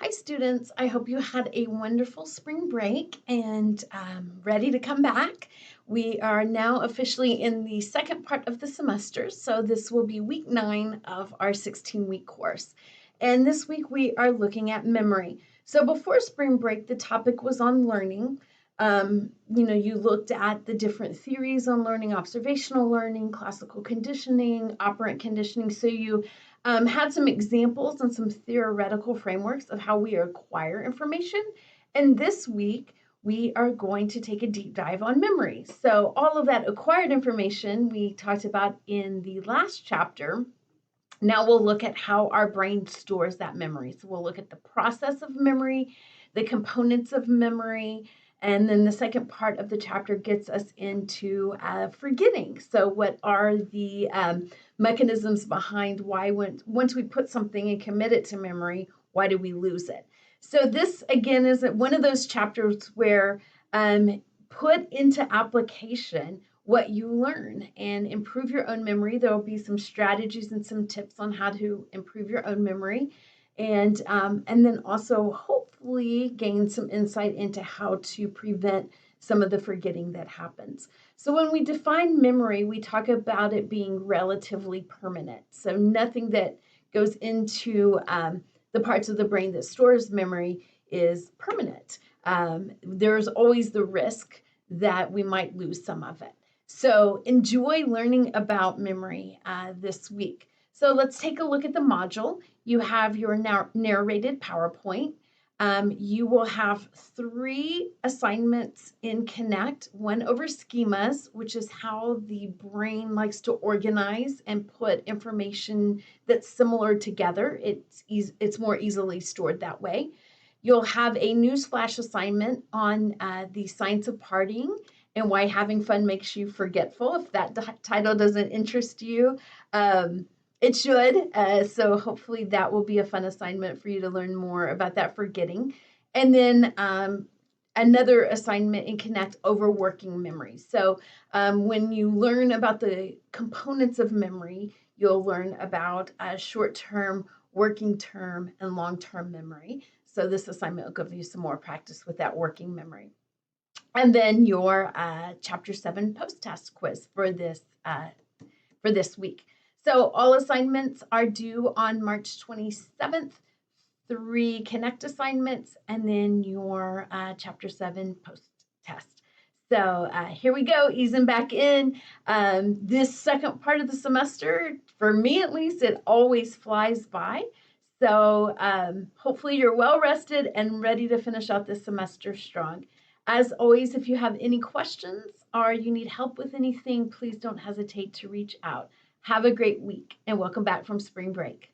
Hi, students. I hope you had a wonderful spring break and ready to come back. We are now officially in the second part of the semester, so this will be week 9 of our 16-week course. And this week we are looking at memory. So before spring break, the topic was on learning. You looked at the different theories on learning, observational learning, classical conditioning, operant conditioning. So you had some examples and some theoretical frameworks of how we acquire information. And this week, we are going to take a deep dive on memory. So all of that acquired information we talked about in the last chapter. Now we'll look at how our brain stores that memory. So we'll look at the process of memory, the components of memory, and then the second part of the chapter gets us into forgetting. So what are the mechanisms behind why once we put something and commit it to memory, why do we lose it? So this, again, is one of those chapters where put into application what you learn and improve your own memory. There will be some strategies and some tips on how to improve your own memory, and then also hopefully gain some insight into how to prevent some of the forgetting that happens. So when we define memory, we talk about it being relatively permanent. So nothing that goes into the parts of the brain that stores memory is permanent. There's always the risk that we might lose some of it. So enjoy learning about memory this week. So let's take a look at the module. You have your narrated PowerPoint. You will have 3 assignments in Connect, one over schemas, which is how the brain likes to organize and put information that's similar together. It's more easily stored that way. You'll have a newsflash assignment on the science of partying and why having fun makes you forgetful. If that title doesn't interest you, it should. So hopefully that will be a fun assignment for you to learn more about that forgetting. And then another assignment in Connect over working memory. So when you learn about the components of memory, you'll learn about short-term, working term, and long-term memory. So this assignment will give you some more practice with that working memory. And then your Chapter 7 post-test quiz for this week. So all assignments are due on March 27th, 3 Connect assignments, and then your Chapter 7 post-test. So here we go, easing back in. This second part of the semester, for me at least, it always flies by. So hopefully you're well rested and ready to finish out this semester strong. As always, if you have any questions or you need help with anything, please don't hesitate to reach out. Have a great week and welcome back from spring break.